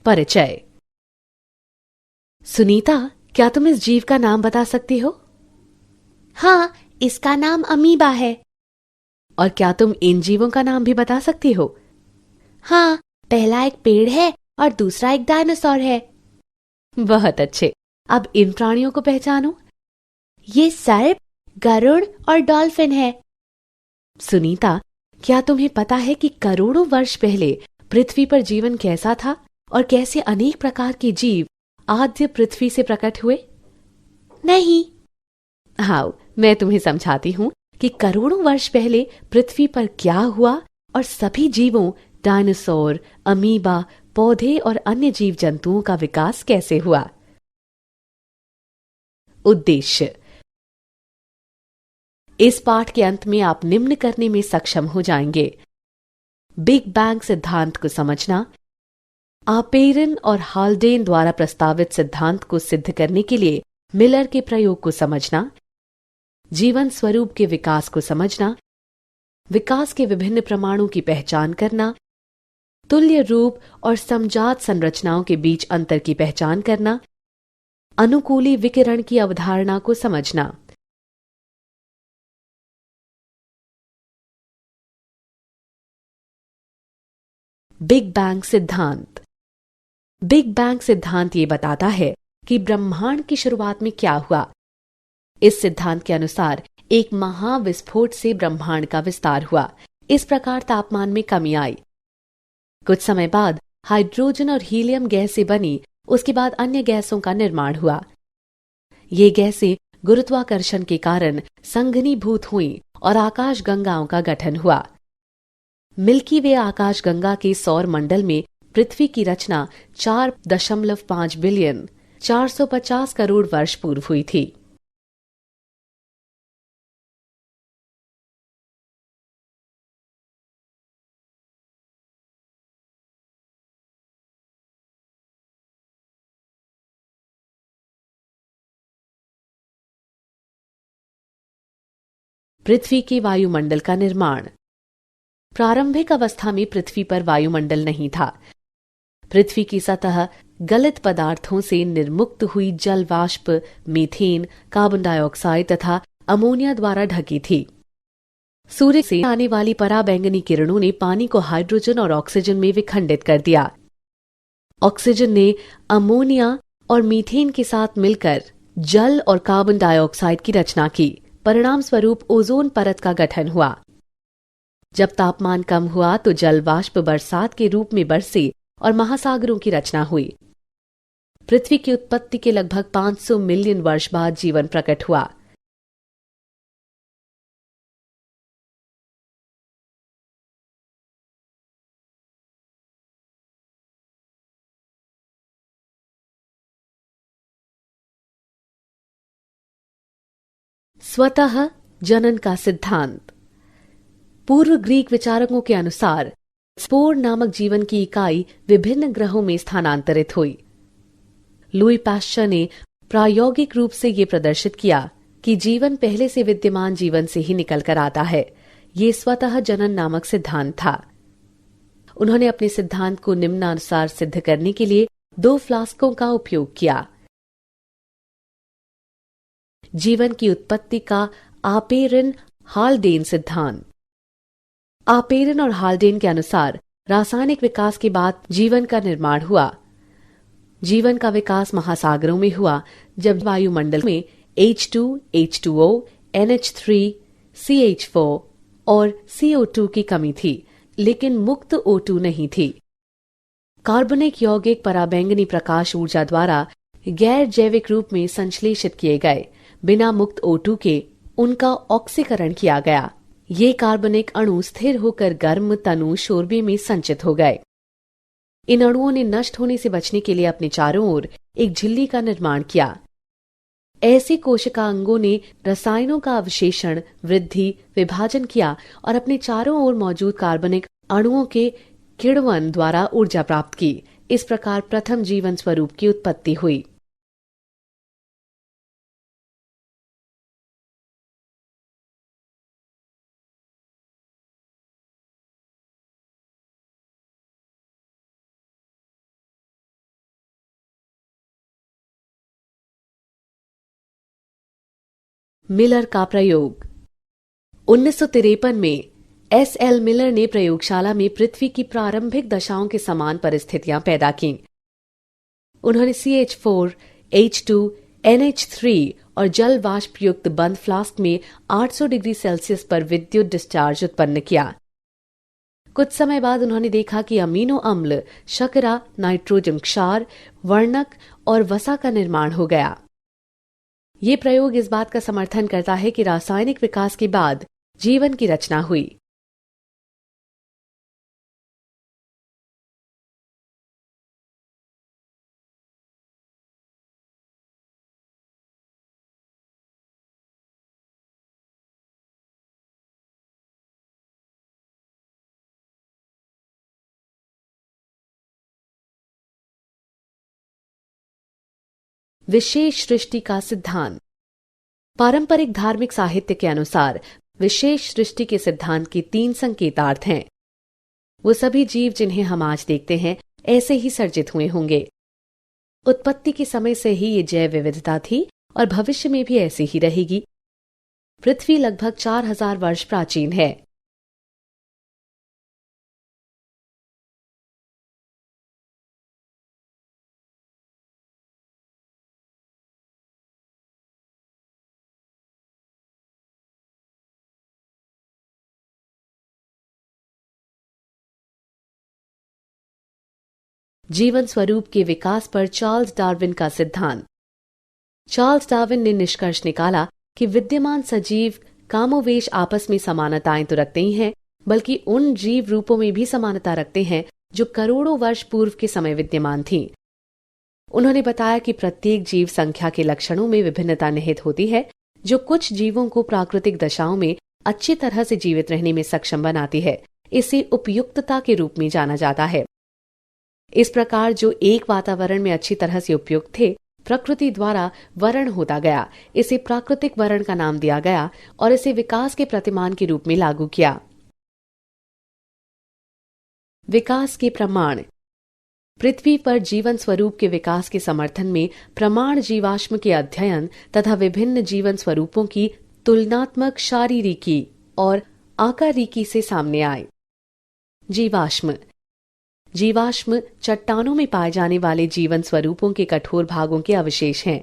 परिचय। सुनीता, क्या तुम इस जीव का नाम बता सकती हो? हाँ, इसका नाम अमीबा है। और क्या तुम इन जीवों का नाम भी बता सकती हो? हाँ, पहला एक पेड़ है और दूसरा एक डायनासोर है। बहुत अच्छे। अब इन प्राणियों को पहचानो। ये सर्प, गरुड़ और डॉल्फिन है। सुनीता, क्या तुम्हें पता है कि करोड़ों वर्ष पहले पृथ्वी पर जीवन कैसा था और कैसे अनेक प्रकार के जीव आद्य पृथ्वी से प्रकट हुए? नहीं। हाँ, मैं तुम्हें समझाती हूँ कि करोड़ों वर्ष पहले पृथ्वी पर क्या हुआ और सभी जीवों, डायनासोर, अमीबा, पौधे और अन्य जीव जंतुओं का विकास कैसे हुआ। उद्देश्य। इस पाठ के अंत में आप निम्न करने में सक्षम हो जाएंगे: बिग बैंग सिद्धांत को समझना, आपेरन और हाल्डेन द्वारा प्रस्तावित सिद्धांत को सिद्ध करने के लिए मिलर के प्रयोग को समझना, जीवन स्वरूप के विकास को समझना, विकास के विभिन्न प्रमाणों की पहचान करना, तुल्य रूप और समजात संरचनाओं के बीच अंतर की पहचान करना, अनुकूली विकिरण की अवधारणा को समझना। बिग बैंग सिद्धांत। बिग बैंग सिद्धांत ये बताता है कि ब्रह्मांड की शुरुआत में क्या हुआ। इस सिद्धांत के अनुसार एक महाविस्फोट से ब्रह्मांड का विस्तार हुआ। इस प्रकार तापमान में कमी आई। कुछ समय बाद हाइड्रोजन और हीलियम गैस से बनी, उसके बाद अन्य गैसों का निर्माण हुआ। ये गैसें गुरुत्वाकर्षण के कारण संघनीभूत हुईं और आकाश गंगाओं का गठन हुआ। मिल्की वे आकाश गंगा के सौर मंडल में पृथ्वी की रचना 4.5 बिलियन 450 करोड़ वर्ष पूर्व हुई थी। पृथ्वी के वायुमंडल का निर्माण। प्रारंभिक अवस्था में पृथ्वी पर वायुमंडल नहीं था। पृथ्वी की सतह गलित पदार्थों से निर्मुक्त हुई जल वाष्प, मीथेन, कार्बन डाइऑक्साइड तथा अमोनिया द्वारा ढकी थी। सूर्य से आने वाली पराबैंगनी किरणों ने पानी को हाइड्रोजन और ऑक्सीजन में विखंडित कर दिया। ऑक्सीजन ने अमोनिया और मीथेन के साथ मिलकर जल और कार्बन डाइऑक्साइड की रचना की। परिणाम स्वरूप ओजोन परत का गठन हुआ। जब तापमान कम हुआ तो जल वाष्प बरसात के रूप में बरसे और महासागरों की रचना हुई। पृथ्वी की उत्पत्ति के लगभग 500 मिलियन वर्ष बाद जीवन प्रकट हुआ। स्वतः जनन का सिद्धांत। पूर्व ग्रीक विचारकों के अनुसार स्पोर नामक जीवन की इकाई विभिन्न ग्रहों में स्थानांतरित हुई। लुई पाश्चर ने प्रायोगिक रूप से ये प्रदर्शित किया कि जीवन पहले से विद्यमान जीवन से ही निकल कर आता है। ये स्वतः जनन नामक सिद्धांत था। उन्होंने अपने सिद्धांत को निम्नानुसार सिद्ध करने के लिए 2 फ्लास्कों का उपयोग किया। जीवन की उत्पत्ति का आपेरन हाल्डेन सिद्धांत। आपेरन और हाल्डेन के अनुसार रासायनिक विकास के बाद जीवन का निर्माण हुआ। जीवन का विकास महासागरों में हुआ जब वायुमंडल में H2, H2O, NH3, CH4 और CO2 की कमी थी, लेकिन मुक्त O2 नहीं थी। कार्बनिक यौगिक पराबैंगनी प्रकाश ऊर्जा द्वारा गैर जैविक रूप में संश्लेषित किए गए। बिना मुक्त O2 के उनका ऑक्सीकरण किया गया। ये कार्बनिक अणु स्थिर होकर गर्म तनु शोरबे में संचित हो गए। इन अणुओं ने नष्ट होने से बचने के लिए अपने चारों ओर एक झिल्ली का निर्माण किया। ऐसे कोशिकांगों ने रसायनों का अवशेषण, वृद्धि, विभाजन किया और अपने चारों ओर मौजूद कार्बनिक अणुओं के किण्वन द्वारा ऊर्जा प्राप्त की। इस प्रकार प्रथम जीवन स्वरूप की उत्पत्ति हुई। मिलर का प्रयोग। 1953 में एस.एल. मिलर ने प्रयोगशाला में पृथ्वी की प्रारंभिक दशाओं के समान परिस्थितियां पैदा की। उन्होंने CH4, H2, NH3 और जल वाष्प युक्त बंद फ्लास्क में 800 डिग्री सेल्सियस पर विद्युत डिस्चार्ज उत्पन्न किया। कुछ समय बाद उन्होंने देखा कि अमीनो अम्ल, शर्करा, नाइट्रोजन क्षार, वर्णक और वसा का निर्माण हो गया। ये प्रयोग इस बात का समर्थन करता है कि रासायनिक विकास के बाद जीवन की रचना हुई। विशेष सृष्टि का सिद्धांत। पारंपरिक धार्मिक साहित्य के अनुसार विशेष सृष्टि के सिद्धांत के 3 संकेतार्थ हैं। वो सभी जीव जिन्हें हम आज देखते हैं ऐसे ही सर्जित हुए होंगे। उत्पत्ति के समय से ही ये जैव विविधता थी और भविष्य में भी ऐसी ही रहेगी। पृथ्वी लगभग 4000 वर्ष प्राचीन है। जीवन स्वरूप के विकास पर चार्ल्स डार्विन का सिद्धांत। चार्ल्स डार्विन ने निष्कर्ष निकाला कि विद्यमान सजीव कामोवेश आपस में समानताएं तो रखते ही हैं, बल्कि उन जीव रूपों में भी समानता रखते हैं जो करोड़ों वर्ष पूर्व के समय विद्यमान थीं। उन्होंने बताया कि प्रत्येक जीव संख्या के लक्षणों में विभिन्नता निहित होती है, जो कुछ जीवों को प्राकृतिक दशाओं में अच्छी तरह से जीवित रहने में सक्षम बनाती है। इसे उपयुक्तता के रूप में जाना जाता है। इस प्रकार जो एक वातावरण में अच्छी तरह से उपयुक्त थे, प्रकृति द्वारा वर्ण होता गया। इसे प्राकृतिक वर्ण का नाम दिया गया और इसे विकास के प्रतिमान के रूप में लागू किया। विकास के प्रमाण। पृथ्वी पर जीवन स्वरूप के विकास के समर्थन में प्रमाण जीवाश्म के अध्ययन तथा विभिन्न जीवन स्वरूपों की तुलनात्मक शारीरिकी और आकारिकी से सामने आए। जीवाश्म। जीवाश्म चट्टानों में पाए जाने वाले जीवन स्वरूपों के कठोर भागों के अवशेष हैं।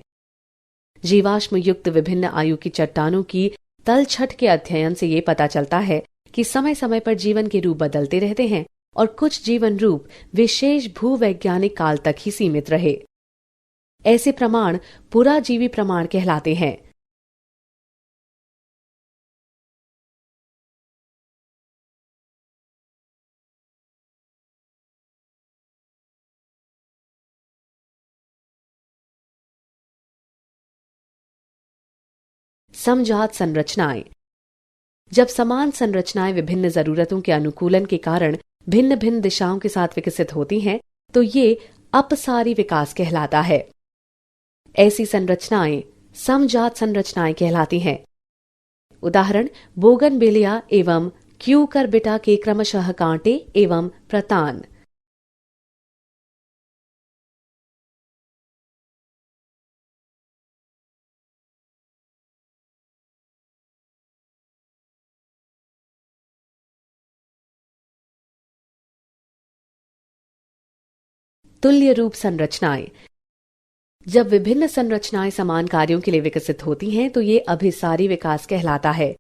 जीवाश्म युक्त विभिन्न आयु की चट्टानों की तलछट के अध्ययन से ये पता चलता है कि समय समय पर जीवन के रूप बदलते रहते हैं और कुछ जीवन रूप विशेष भूवैज्ञानिक काल तक ही सीमित रहे। ऐसे प्रमाण पुराजीवी प्रमाण कहलाते हैं। समजात संरचनाएं। जब समान संरचनाएं विभिन्न जरूरतों के अनुकूलन के कारण भिन्न भिन्न दिशाओं के साथ विकसित होती हैं, तो ये अपसारी विकास कहलाता है। ऐसी संरचनाएं समजात संरचनाएं कहलाती हैं। उदाहरण बोगनविलिया एवं क्यूकरबिटा के क्रमशः कांटे एवं प्रतान। तुल्य रूप संरचनाएं। जब विभिन्न संरचनाएं समान कार्यों के लिए विकसित होती हैं, तो ये अभिसारी विकास कहलाता है।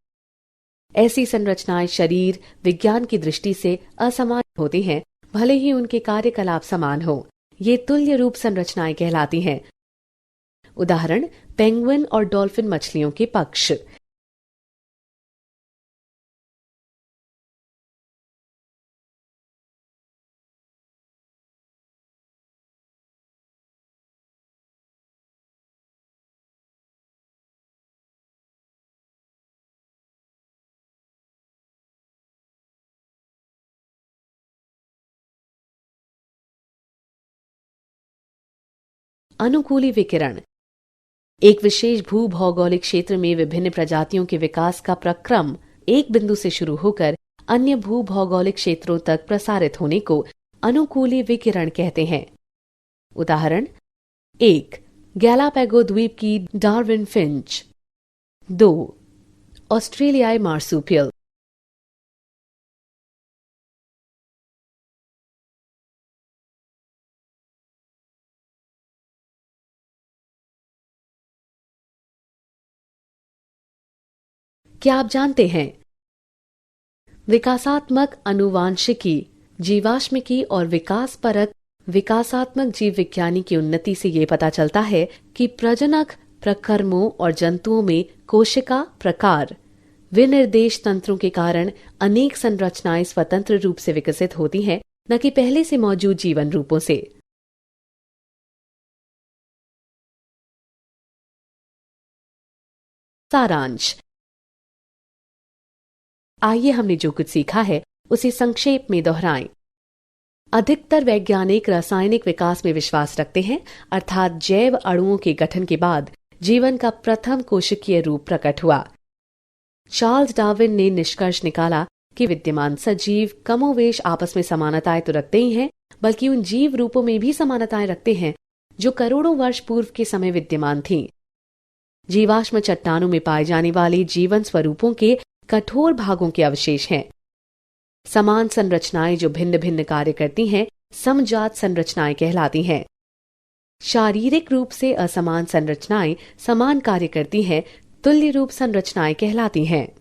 ऐसी संरचनाएं शरीर विज्ञान की दृष्टि से असमान होती हैं, भले ही उनके कार्यकलाप समान हो। ये तुल्य रूप संरचनाएं कहलाती हैं। उदाहरण पेंगुइन और डॉल्फिन मछलियों के पक्ष। अनुकूली विकिरण। एक विशेष भूभौगोलिक क्षेत्र में विभिन्न प्रजातियों के विकास का प्रक्रम एक बिंदु से शुरू होकर अन्य भूभौगोलिक क्षेत्रों तक प्रसारित होने को अनुकूली विकिरण कहते हैं। उदाहरण 1. गैलापैगो द्वीप की डार्विन फिंच। 2. ऑस्ट्रेलियाई मार्सूपियल। क्या आप जानते हैं विकासात्मक आनुवांशिकी, जीवाश्मिकी और विकास परक विकासात्मक जीव विज्ञानी की उन्नति से ये पता चलता है कि प्रजनक प्रकर्मों और जंतुओं में कोशिका प्रकार विनिर्देश तंत्रों के कारण अनेक संरचनाएं स्वतंत्र रूप से विकसित होती हैं, न कि पहले से मौजूद जीवन रूपों से। सारांश। आइए हमने जो कुछ सीखा है उसे संक्षेप में दोहराएं। अधिकतर वैज्ञानिक रासायनिक विकास में विश्वास रखते हैं, अर्थात जैव अणुओं के गठन के बाद जीवन का प्रथम कोशिकीय रूप प्रकट हुआ। चार्ल्स डार्विन ने निष्कर्ष निकाला कि विद्यमान सजीव कमोवेश आपस में समानताएं तो रखते ही हैं, बल्कि उन जीव रूपों में भी समानताएं रखते हैं जो करोड़ों वर्ष पूर्व के समय विद्यमान थीं। जीवाश्म चट्टानों में पाए जाने वाले जीवन स्वरूपों के कठोर भागों के अवशेष हैं। समान संरचनाएं जो भिन्न भिन्न कार्य करती हैं, समजात संरचनाएं कहलाती हैं। शारीरिक रूप से असमान संरचनाएं समान कार्य करती हैं, तुल्य रूप संरचनाएं कहलाती हैं।